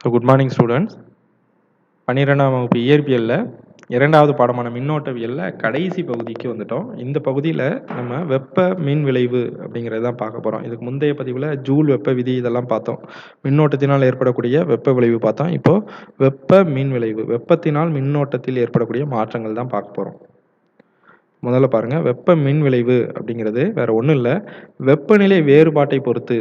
Good morning students. 12ஆம் வகுப்பு இயற்பியலில் 2வது பாடமான மின்னோட்டவியலில் கடைசி பகுதிக்கு வந்துட்டோம். இந்த பகுதியில் நம்ம வெப்ப மின் விளைவு அப்படிங்கிறது தான் பார்க்க போகிறோம். இதுக்கு முந்தைய பதிவில் ஜூல் வெப்ப விதி இதெல்லாம் பார்த்தோம். மின்னோட்டத்தினால் ஏற்படக்கூடிய வெப்ப விளைவு பார்த்தோம். இப்போது வெப்ப மின் விளைவு, வெப்பத்தினால் மின்னோட்டத்தில் ஏற்படக்கூடிய மாற்றங்கள் தான் பார்க்க போகிறோம். முதல்ல பாருங்கள், வெப்ப மின் விளைவு அப்படிங்கிறது வேறு ஒன்றும் இல்லை, வெப்பநிலை வேறுபாட்டை பொறுத்து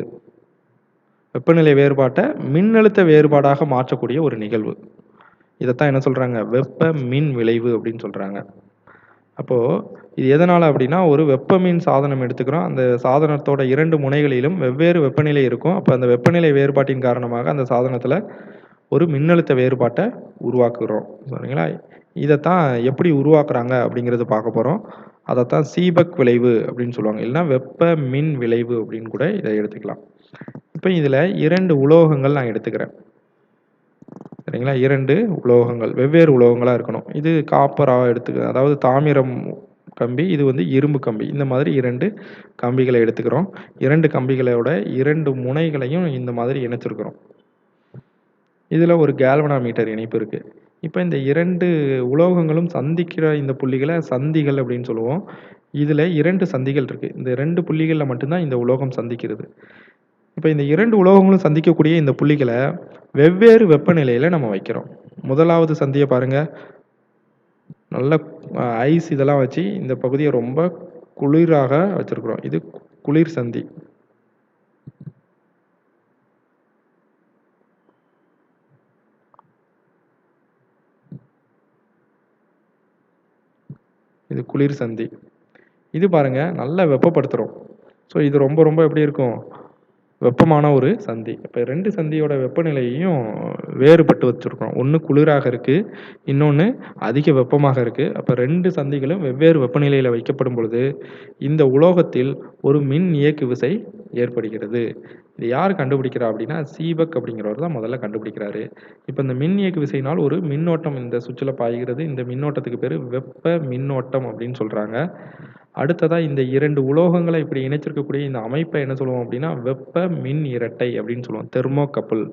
வெப்பநிலை வேறுபாட்டை மின்னழுத்த வேறுபாடாக மாற்றக்கூடிய ஒரு நிகழ்வு. இதைத்தான் என்ன சொல்கிறாங்க, வெப்ப மின் விளைவு அப்படின்னு சொல்கிறாங்க. அப்போது இது எதனால் அப்படின்னா, ஒரு வெப்ப மின் சாதனம் எடுத்துக்கிறோம். அந்த சாதனத்தோட 2 முனைகளிலும் வெவ்வேறு வெப்பநிலை இருக்கும். அப்போ அந்த வெப்பநிலை வேறுபாட்டின் காரணமாக அந்த சாதனத்தில் ஒரு மின்னழுத்த வேறுபாட்டை உருவாக்குகிறோம். சரிங்களா? இதைத்தான் எப்படி உருவாக்குறாங்க அப்படிங்கிறது பார்க்க போகிறோம். அதைத்தான் சீபெக் விளைவு அப்படின்னு சொல்லுவாங்க, இல்லைன்னா வெப்ப மின் விளைவு அப்படின்னு கூட இதை எடுத்துக்கலாம். இப்போ இதில் 2 உலோகங்கள் நான் எடுத்துக்கிறேன். சரிங்களா? 2 உலோகங்கள், வெவ்வேறு உலோகங்களாக இருக்கணும். இது காப்பராக எடுத்துக்க, அதாவது தாமிரம் கம்பி, இது வந்து இரும்பு கம்பி. இந்த மாதிரி 2 கம்பிகளை எடுத்துக்கிறோம். 2 கம்பிகளோட 2 முனைகளையும் இந்த மாதிரி இணைச்சிருக்கிறோம். இதில் ஒரு கேல்வனாமீட்டர் இணைப்பு இருக்குது. இப்போ இந்த 2 உலோகங்களும் சந்திக்கிற இந்த புள்ளிகளை சந்திகள் அப்படின்னு சொல்லுவோம். இதில் 2 சந்திகள் இருக்குது. இந்த 2 புள்ளிகளில் மட்டும்தான் இந்த உலோகம் சந்திக்கிறது. இப்போ இந்த 2 உலோகங்களும் சந்திக்கக்கூடிய இந்த புள்ளிகளை வெவ்வேறு வெப்பநிலையில் நம்ம வைக்கிறோம். முதலாவது சந்தியை பாருங்கள், நல்ல ஐஸ் இதெல்லாம் வச்சு இந்த பகுதியை ரொம்ப குளிராக வச்சுருக்குறோம். இது குளிர் சந்தி. இது குளிர் சந்தி. இது பாருங்கள், நல்லா வெப்பப்படுத்துகிறோம். ஸோ இது ரொம்ப ரொம்ப எப்படி இருக்கும், வெப்பமான ஒரு சந்தி. இப்போ 2 சந்தியோட வெப்பநிலையையும் வேறுபட்டு வச்சுருக்கோம். ஒன்று குளிராக இருக்குது, இன்னொன்று அதிக வெப்பமாக இருக்குது. அப்போ 2 சந்திகளும் வெவ்வேறு வெப்பநிலையில் வைக்கப்படும் பொழுது இந்த உலோகத்தில் ஒரு மின் இயக்கு விசை ஏற்படுகிறது. இது யார் கண்டுபிடிக்கிறா அப்படின்னா, சீபெக் அப்படிங்கிறவர் தான் முதல்ல கண்டுபிடிக்கிறாரு. இப்போ இந்த மின் இயக்கு விசையினால் ஒரு மின்னோட்டம் இந்த சுவிட்சில் பாய்கிறது. இந்த மின்னோட்டத்துக்கு பேர் வெப்ப மின்னோட்டம் அப்படின்னு சொல்கிறாங்க. அடுத்ததாக இந்த 2 உலோகங்களை இப்படி இணைச்சிருக்கக்கூடிய இந்த அமைப்பை என்ன சொல்லுவோம் அப்படின்னா, வெப்ப மின் இரட்டை அப்படின்னு சொல்லுவோம், தெர்மோகப்பிள்.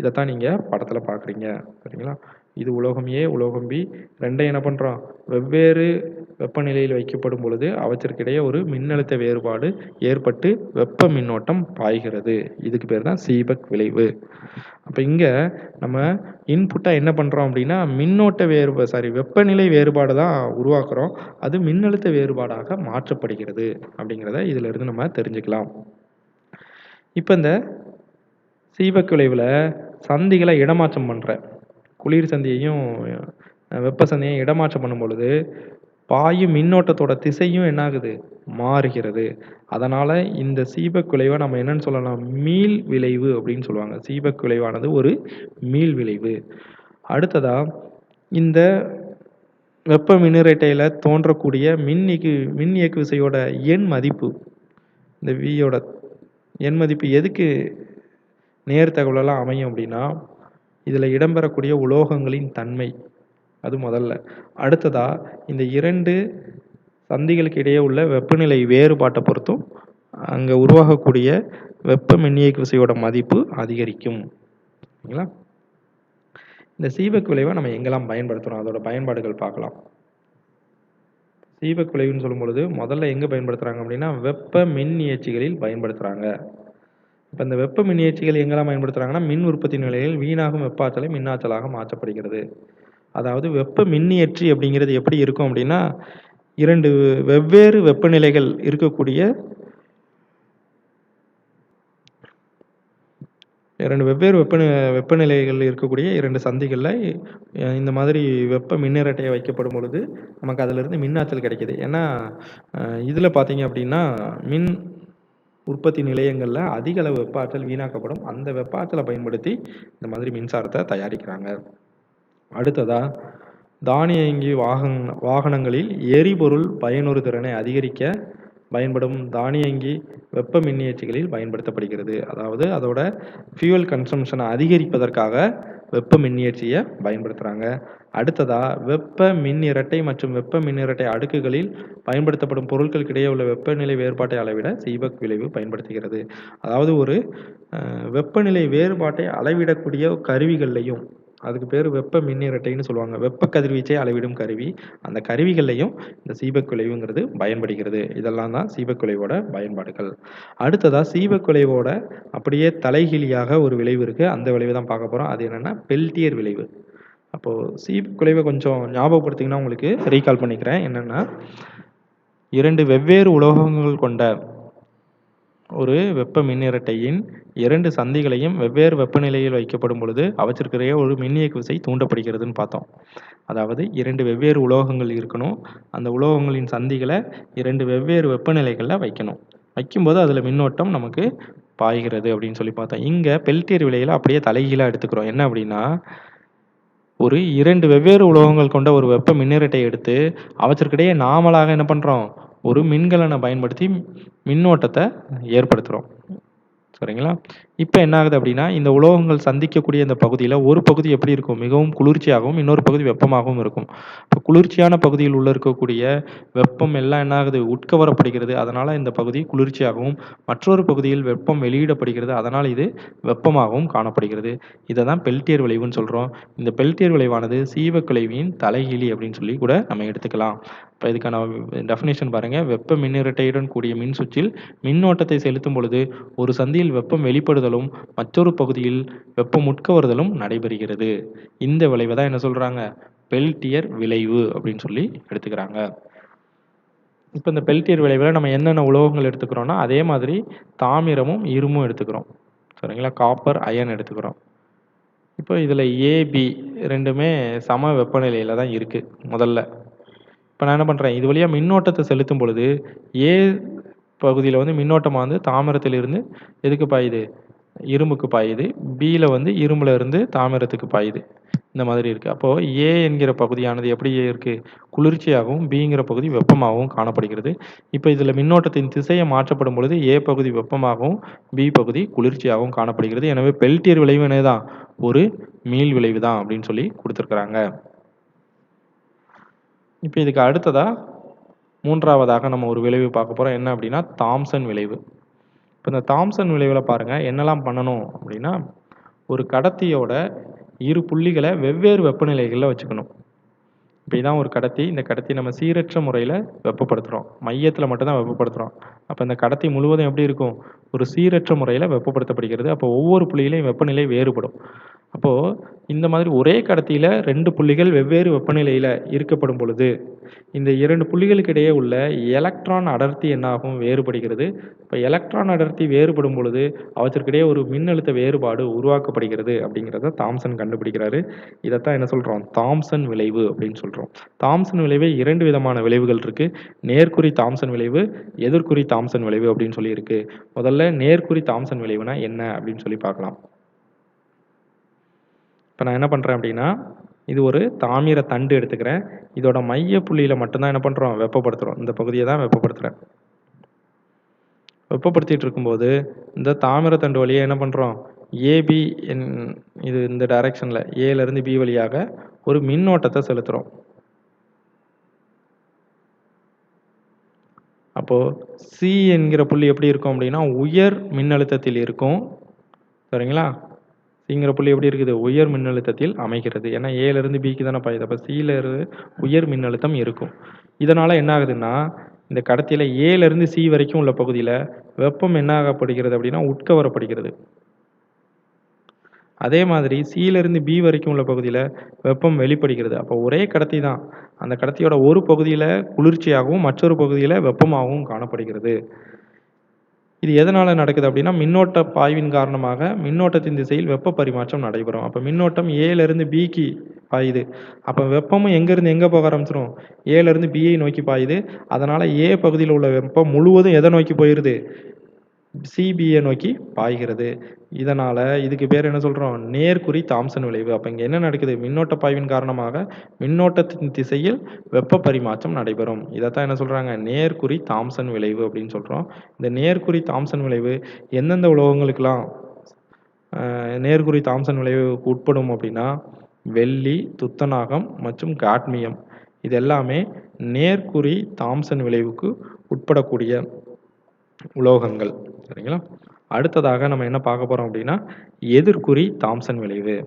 இதைத்தான் நீங்கள் படத்தில் பார்க்குறீங்க. சரிங்களா? இது உலோகம் ஏ, உலோகம் பி, ரெண்டையும் என்ன பண்ணுறோம், வெவ்வேறு வெப்பநிலையில் வைக்கப்படும் பொழுது அவற்றிற்கிடையே ஒரு மின்னழுத்த வேறுபாடு ஏற்பட்டு வெப்ப மின்னோட்டம் பாய்கிறது. இதுக்கு பேர் தான் சீபெக் விளைவு. அப்போ இங்கே நம்ம இன்புட்டாக என்ன பண்ணுறோம் அப்படின்னா, மின்னோட்ட வெப்பநிலை வேறுபாடு தான் உருவாக்குறோம். அது மின்னழுத்த வேறுபாடாக மாற்றப்படுகிறது அப்படிங்கிறத இதிலிருந்து நம்ம தெரிஞ்சுக்கலாம். இப்போ இந்த சீபெக் விளைவில் சந்திகளை இடமாற்றம் பண்ணுறேன். குளிர் சந்தியையும் வெப்ப சந்தியையும் இடமாற்றம் பண்ணும் பொழுது பாயும் மின்னோட்டத்தோட திசையும் என்ன ஆகுது, மாறுகிறது. அதனால் இந்த சீபெக் விளைவை நம்ம என்னன்னு சொல்லலாம், மீள் விளைவு அப்படின்னு சொல்லுவாங்க. சீபெக் விளைவானது ஒரு மீள் விளைவு. அடுத்ததாக இந்த வெப்ப மின்னிரட்டையில் தோன்றக்கூடிய மின் இயக்கு விசையோட எண் மதிப்பு, இந்த வியோட எண் மதிப்பு எதுக்கு நேர்த்தகவலெல்லாம் அமையும் அப்படின்னா, இதில் இடம்பெறக்கூடிய உலோகங்களின் தன்மை, அது முதல்ல. அடுத்ததாக இந்த 2 சந்திகளுக்கு இடையே உள்ள வெப்பநிலை வேறுபாட்டை பொறுத்தும் அங்கே உருவாகக்கூடிய வெப்ப மின்னியக்கு விசையோட மதிப்பு அதிகரிக்கும். சரிங்களா? இந்த சீபெக் விளைவை நம்ம எங்கெல்லாம் பயன்படுத்துகிறோம், அதோட பயன்பாடுகள் பார்க்கலாம். சீபெக் விளைவுன்னு சொல்லும் பொழுது முதல்ல எங்கே பயன்படுத்துகிறாங்க அப்படின்னா, வெப்ப மின்னியற்றிகளில் பயன்படுத்துகிறாங்க. இப்போ இந்த வெப்ப மின்னியற்றிகள் எங்கெல்லாம் பயன்படுத்துகிறாங்கன்னா, மின் உற்பத்தி நிலையில் வீணாகும் வெப்ப ஆற்றலை மின்னாற்றலாக மாற்றப்படுகிறது. அதாவது வெப்ப மின்னியற்றி அப்படிங்கிறது எப்படி இருக்கும் அப்படின்னா, 2 வெவ்வேறு வெப்பநிலைகள் இருக்கக்கூடிய 2 வெவ்வேறு வெப்பநிலைகள் இருக்கக்கூடிய 2 சந்திகளில் இந்த மாதிரி வெப்ப மின்னிரட்டையை வைக்கப்படும் பொழுது நமக்கு அதிலிருந்து மின்னாற்றல் கிடைக்கிது. ஏன்னா இதில் பார்த்தீங்க அப்படின்னா, மின் உற்பத்தி நிலையங்களில் அதிக அளவு வெப்ப ஆற்றல் வீணாக்கப்படும். அந்த வெப்ப ஆற்றலை பயன்படுத்தி இந்த மாதிரி மின்சாரத்தை தயாரிக்கிறாங்க. அடுத்ததாக தானியங்கி வாகனங்களில் எரிபொருள் பயனுறு திறனை அதிகரிக்க பயன்படும் தானியங்கி வெப்ப மின்னியற்றிகளில் பயன்படுத்தப்படுகிறது. அதாவது அதோட ஃபியூவல் கன்சம்ஷனை அதிகரிப்பதற்காக வெப்ப மின்னியற்றியை பயன்படுத்துகிறாங்க. அடுத்ததா வெப்ப மின் இரட்டை மற்றும் வெப்ப மின் இரட்டை அடுக்குகளில் பயன்படுத்தப்படும் பொருட்களுக்கிடையே உள்ள வெப்பநிலை வேறுபாட்டை அளவிட சீபெக் விளைவு பயன்படுத்துகிறது. அதாவது ஒரு வெப்பநிலை வேறுபாட்டை அளவிடக்கூடிய கருவிகள்லையும், அதுக்கு பேர் வெப்ப மின் இரட்டைன்னு சொல்லுவாங்க. வெப்ப கதிர்வீச்சை அளவிடும் கருவி. அந்த கருவிகள்லையும் இந்த சீபெக் விளைவுங்கிறது பயன்படுகிறது. இதெல்லாம் தான் சீபெக் விளைவோட பயன்பாடுகள். அடுத்ததா சீபெக் விளைவோட அப்படியே தலைகீழியாக ஒரு விளைவு இருக்கு. அந்த விளைவு தான் பார்க்க போறோம். அது என்னன்னா பெல்டியர் விளைவு. அப்போ சீபெக் விளைவை கொஞ்சம் ஞாபகப்படுத்திங்கன்னா உங்களுக்கு ரீகால் பண்ணிக்கிறேன். என்னன்னா 2 வெவ்வேறு உலோகங்கள் கொண்ட ஒரு வெப்ப மின் இரட்டையின் 2 சந்திகளையும் வெவ்வேறு வெப்பநிலையில் வைக்கப்படும் பொழுது அவற்றிற்கிடையே ஒரு மின்னியக்கு விசை தூண்டப்படுகிறதுன்னு பார்த்தோம். அதாவது 2 வெவ்வேறு உலோகங்கள் இருக்கணும். அந்த உலோகங்களின் சந்திகளை 2 வெவ்வேறு வெப்பநிலைகளில் வைக்கணும். வைக்கும்போது அதில் மின்னோட்டம் நமக்கு பாய்கிறது அப்படின்னு சொல்லி பார்த்தோம். இங்கே பெல்டியர் விளைவில் அப்படியே தலைகீழாக எடுத்துக்கிறோம். என்ன அப்படின்னா, ஒரு 2 வெவ்வேறு உலோகங்கள் கொண்ட ஒரு வெப்ப மின்னிரட்டை எடுத்து அவற்றிற்கிடையே நாமளாக என்ன பண்ணுறோம், ஒரு மின்கலனை பயன்படுத்தி மின்னோட்டத்தை ஏற்படுத்துகிறோம். சரிங்களா? இப்போ என்ன ஆகுது அப்படின்னா, இந்த உலோகங்கள் சந்திக்கக்கூடிய இந்த பகுதியில் ஒரு பகுதி எப்படி இருக்கும், மிகவும் குளிர்ச்சியாகவும் இன்னொரு பகுதி வெப்பமாகவும் இருக்கும். இப்போ குளிர்ச்சியான பகுதியில் உள்ள இருக்கக்கூடிய வெப்பம் எல்லாம் என்ன ஆகுது, உட்கவரப்படுகிறது. அதனால் இந்த பகுதி குளிர்ச்சியாகவும், மற்றொரு பகுதியில் வெப்பம் வெளியிடப்படுகிறது. அதனால் இது வெப்பமாகவும் காணப்படுகிறது. இதை தான் பெல்டியர் விளைவுன்னு சொல்கிறோம். இந்த பெல்டியர் விளைவானது சீபெக் விளைவின் தலைகீழி அப்படின்னு சொல்லி கூட நம்ம எடுத்துக்கலாம். இப்போ இதுக்கான டெஃபினேஷன் பாருங்கள். வெப்ப மின்னிரட்டையுடன் கூடிய மின் சுற்றில் மின்னோட்டத்தை செலுத்தும் பொழுது ஒரு சந்தியில் வெப்பம் வெளிப்படுதலும் மற்றொரு பகுதியில் வெப்பம் உட்கவருதலும் நடைபெறுகிறது. இந்த விளைவை தான் என்ன சொல்கிறாங்க, பெல்டியர் விளைவு அப்படின்னு சொல்லி எடுத்துக்கிறாங்க. இப்போ இந்த பெல்டியர் விளைவில் நம்ம என்னென்ன உலோகங்கள் எடுத்துக்கிறோம்னா, அதே மாதிரி தாமிரமும் இரும்பும் எடுத்துக்கிறோம். சரிங்களா? காப்பர், அயன் எடுத்துக்கிறோம். இப்போ இதில் ஏபி ரெண்டுமே சம வெப்பநிலையில் தான் இருக்குது முதல்ல. இப்போ நான் என்ன பண்ணுறேன், இது வழியாக மின்னோட்டத்தை செலுத்தும் பொழுது ஏ பகுதியில் வந்து மின்னோட்டமாக வந்து தாமிரத்திலிருந்து எதுக்கு பாயுது, இரும்புக்கு பாயுது. பியில் வந்து இரும்புல இருந்து தாமிரத்துக்கு பாயுது. இந்த மாதிரி இருக்குது. அப்போது ஏ என்கிற பகுதியானது எப்படி இருக்குது, குளிர்ச்சியாகவும் பிங்கிற பகுதி வெப்பமாகவும் காணப்படுகிறது. இப்போ இதில் மின்னோட்டத்தின் திசையை மாற்றப்படும் பொழுது ஏ பகுதி வெப்பமாகவும் பி பகுதி குளிர்ச்சியாகவும் காணப்படுகிறது. எனவே பெல்டியர் விளைவு தான் ஒரு மீள் விளைவு தான் அப்படின்னு சொல்லி கொடுத்துருக்குறாங்க. இப்போ இதுக்கு அடுத்ததாக மூன்றாவதாக நம்ம ஒரு விளைவு பார்க்க போகிறோம். என்ன அப்படின்னா தாம்சன் விளைவு. இப்போ இந்த தாம்சன் விளைவில் பாருங்கள் என்னெல்லாம் பண்ணணும் அப்படின்னா, ஒரு கடத்தியோட இரு புள்ளிகளை வெவ்வேறு வெப்பநிலைகளில் வச்சுக்கணும். இப்போ இதான் ஒரு கடத்தி. இந்த கடத்தி நம்ம சீரற்ற முறையில் வெப்பப்படுத்துகிறோம். மையத்தில் மட்டும்தான் வெப்பப்படுத்துகிறோம். அப்போ இந்த கடத்தி முழுவதும் எப்படி இருக்கும், ஒரு சீரற்ற முறையில் வெப்பப்படுத்தப்படுகிறது. அப்போ ஒவ்வொரு புள்ளியிலையும் வெப்பநிலை வேறுபடும். அப்போது இந்த மாதிரி ஒரே கடத்தியில் 2 புள்ளிகள் வெவ்வேறு வெப்பநிலையில் இருக்கப்படும் பொழுது இந்த 2 புள்ளிகளுக்கு இடையே உள்ள எலக்ட்ரான் அடர்த்தி என்னாகும், வேறுபடுகிறது. இப்போ எலக்ட்ரான் அடர்த்தி வேறுபடும் பொழுது அவற்றிற்கிடையே ஒரு மின்னழுத்த வேறுபாடு உருவாக்கப்படுகிறது அப்படிங்கிறத தாம்சன் கண்டுபிடிக்கிறாரு. இதைத்தான் என்ன சொல்கிறோம், தாம்சன் விளைவு அப்படின்னு சொல்கிறோம். தாம்சன் விளைவு 2 விதமான விளைவுகள் இருக்குது. நேர்குறி தாம்சன் விளைவு, எதிர்குறி தாம்சன் விளைவு அப்படின்னு சொல்லி இருக்கு. முதல்ல நேர்குறி தாம்சன் விளைவுனா என்ன அப்படின்னு சொல்லி பார்க்கலாம். இப்போ நான் என்ன பண்ணுறேன் அப்படின்னா, இது ஒரு தாமிர தண்டு எடுத்துக்கிறேன். இதோட மைய புள்ளியில் மட்டும்தான் என்ன பண்ணுறோம், வெப்பப்படுத்துகிறோம். இந்த பகுதியை தான் வெப்பப்படுத்துகிறேன். வெப்பப்படுத்திட்டு இருக்கும்போது இந்த தாமிர தண்டு வழியாக என்ன பண்ணுறோம், ஏபி இது இந்த டைரக்ஷனில் ஏலேருந்து பி வழியாக ஒரு மின்னோட்டத்தை செலுத்துகிறோம். அப்போது சி என்கிற புள்ளி எப்படி இருக்கும் அப்படின்னா உயர் மின்னழுத்தத்தில் இருக்கும். சரிங்களா? சிங்கிற புள்ளி எப்படி இருக்குது, உயர் மின்னழுத்தத்தில் அமைகிறது. ஏன்னா ஏலேருந்து பிக்கு தானே பாயுது. அப்போ சியில் உயர் மின்னழுத்தம் இருக்கும். இதனால் என்ன ஆகுதுன்னா, இந்த கடத்தியில் ஏலேருந்து சி வரைக்கும் உள்ள பகுதியில் வெப்பம் என்ன ஆகப்படுகிறது அப்படின்னா உட்கவரப்படுகிறது. அதே மாதிரி சியிலிருந்து பி வரைக்கும் உள்ள பகுதியில் வெப்பம் வெளிப்படுகிறது. அப்போ ஒரே கடத்தி தான், அந்த கடத்தியோட ஒரு பகுதியில் குளிர்ச்சியாகவும் மற்றொரு பகுதியில் வெப்பமாகவும் காணப்படுகிறது. இது எதனால் நடக்குது அப்படின்னா, மின்னோட்ட பாய்வின் காரணமாக மின்னோட்டத்தின் திசையில் வெப்ப பரிமாற்றம் நடைபெறும். அப்போ மின்னோட்டம் ஏலேருந்து பிக்கு பாயுது. அப்போ வெப்பமும் எங்கேருந்து எங்கே போக ஆரம்பிச்சிடும், ஏலேருந்து பியை நோக்கி பாயுது. அதனால் ஏ பகுதியில் உள்ள வெப்பம் முழுவதும் எதை நோக்கி போயிடுது, சிபியை நோக்கி பாய்கிறது. இதனால் இதுக்கு பேர் என்ன சொல்கிறோம், நேர்குறி தாம்சன் விளைவு. அப்போ இங்கே என்ன நடக்குது, மின்னோட்ட பாய்வின் காரணமாக மின்னோட்டத்தின் திசையில் வெப்ப பரிமாற்றம் நடைபெறும். இதைத்தான் என்ன சொல்கிறாங்க, நேர்குறி தாம்சன் விளைவு அப்படின்னு சொல்கிறோம். இந்த நேர்குறி தாம்சன் விளைவு எந்தெந்த உலோகங்களுக்கெல்லாம் நேர்குறி தாம்சன் விளைவுக்கு உட்படும் அப்படின்னா வெள்ளி, துத்தநாகம் மற்றும் காட்மியம் இது எல்லாமே நேர்குறி தாம்சன் விளைவுக்கு உட்படக்கூடிய உலோகங்கள். சரிங்களா? அடுத்ததாக நம்ம என்ன பார்க்க போறோம் அப்படின்னா எதிர்குறி தாம்சன் விளைவு.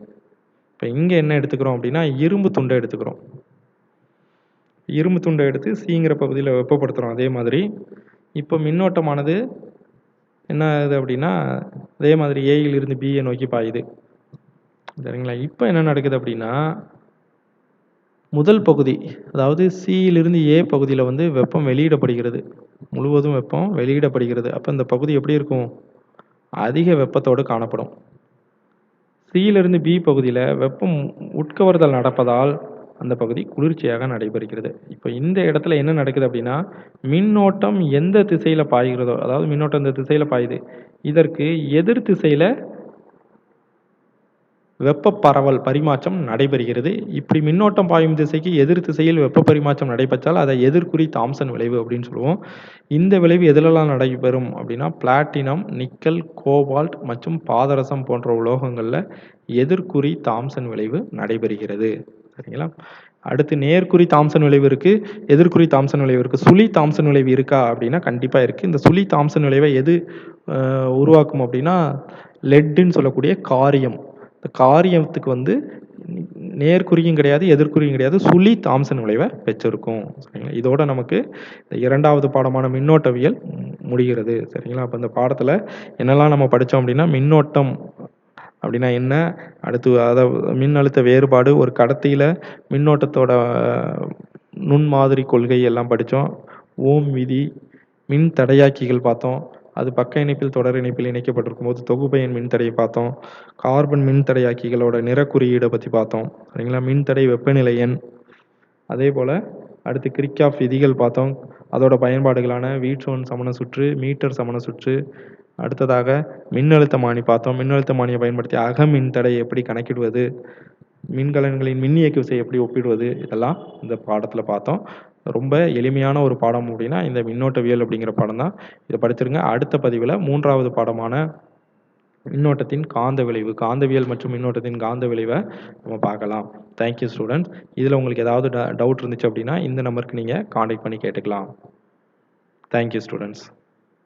இப்போ இங்க என்ன எடுத்துக்கிறோம் அப்படின்னா இரும்பு துண்டை எடுத்துக்கிறோம். இரும்பு துண்டை எடுத்து சிங்கிற பகுதியில் வெப்பப்படுத்துகிறோம். அதே மாதிரி இப்போ மின்னோட்டமானது என்ன ஆகுது அப்படின்னா அதே மாதிரி ஏயிலிருந்து பியை நோக்கி பாயுது. சரிங்களா? இப்போ என்ன நடக்குது அப்படின்னா முதல் பகுதி அதாவது சியிலிருந்து ஏ பகுதியில் வந்து வெப்பம் வெளியிடப்படுகிறது. முழுவதும் வெப்பம் வெளியிடப்படுகிறது. அப்போ இந்த பகுதி எப்படி இருக்கும்? அதிக வெப்பத்தோடு காணப்படும். சியிலிருந்து பி பகுதியில் வெப்பம் உட்கவர்தல் நடப்பதால் அந்த பகுதி குளிர்ச்சியாக நடைபெறுகிறது. இப்போ இந்த இடத்துல என்ன நடக்குது அப்படின்னா மின்னோட்டம் எந்த திசையில் பாய்கிறதோ அதாவது மின்னோட்டம் இந்த திசையில் பாயுது இதற்கு எதிர் திசையில் வெப்ப பரவல் பரிமாற்றம் நடைபெறுகிறது. இப்படி மின்னோட்டம் பாயும் திசைக்கு எதிர் திசையில் வெப்ப பரிமாற்றம் நடைபெற்றால் அதை எதிர்குறி தாம்சன் விளைவு அப்படின்னு சொல்லுவோம். இந்த விளைவு எதிலெல்லாம் நடைபெறும் அப்படின்னா பிளாட்டினம், நிக்கல், கோபால்ட் மற்றும் பாதரசம் போன்ற உலோகங்களில் எதிர்குறி தாம்சன் விளைவு நடைபெறுகிறது. சரிங்களா? அடுத்து நேர்குறி தாம்சன் விளைவு இருக்கு, எதிர்குறி தாம்சன் விளைவு இருக்கு. சுழி தாம்சன் விளைவு இருக்கா அப்படின்னா கண்டிப்பா இருக்கு. இந்த சுழி தாம்சன் விளைவை எது உருவாக்கும் அப்படின்னா லெட்டுன்னு சொல்லக்கூடிய காரியம். இந்த காரியத்துக்கு வந்து நேர்குறியும் கிடையாது, எதிர்குறியும் கிடையாது, சுழி தாம்சன் விளைவை பெற்றிருக்கும். சரிங்களா? இதோட நமக்கு இந்த 2வது பாடமான மின்னோட்டவியல் முடிகிறது. சரிங்களா? அப்போ இந்த பாடத்தில் என்னெல்லாம் நம்ம படித்தோம் அப்படின்னா மின்னோட்டம் அப்படின்னா என்ன, அடுத்து மின்னழுத்த வேறுபாடு, ஒரு கடத்தியில் மின்னோட்டத்தோட நுண்மாதிரி கொள்கை எல்லாம் படித்தோம். ஓம் விதி, மின் தடையாக்கிகள் பார்த்தோம். அது பக்க இணைப்பில் தொடர் இணைப்பில் இணைக்கப்பட்டிருக்கும் போது தொகுபயன் மின்தடையை பார்த்தோம். கார்பன் மின்தடையாக்கிகளோட நிற குறியீடை பற்றி பார்த்தோம். சரிங்களா? மின்தடை வெப்பநிலை எண், அதே போல் அடுத்து கிர்ச்சாஃப் விதிகள் பார்த்தோம். அதோட பயன்பாடுகளான வீட்சோன் சமண சுற்று, மீட்டர் சமண சுற்று, அடுத்ததாக மின்னழுத்தமானி பார்த்தோம். மின்னழுத்தமானியை பயன்படுத்தி அக மின்தடை எப்படி கணக்கிடுவது, மின்கலன்களின் மின்னியக்கு விசை எப்படி ஒப்பிடுவது, இதெல்லாம் இந்த பாடத்தில் பார்த்தோம். ரொம்ப எளிமையான ஒரு பாடம் அப்படின்னா இந்த மின்னோட்டவியல் அப்படிங்கிற பாடம் தான். இதை படிச்சிருங்க. அடுத்த பதிவில் 3வது பாடமான மின்னோட்டத்தின் காந்த விளைவு, காந்தவியல் மற்றும் மின்னோட்டத்தின் காந்த விளைவை நம்ம பார்க்கலாம். Thank you students. இதில் உங்களுக்கு ஏதாவது டவுட் இருந்துச்சு அப்படின்னா இந்த நம்பருக்கு நீங்கள் காண்டாக்ட் பண்ணி கேட்டுக்கலாம். Thank you students.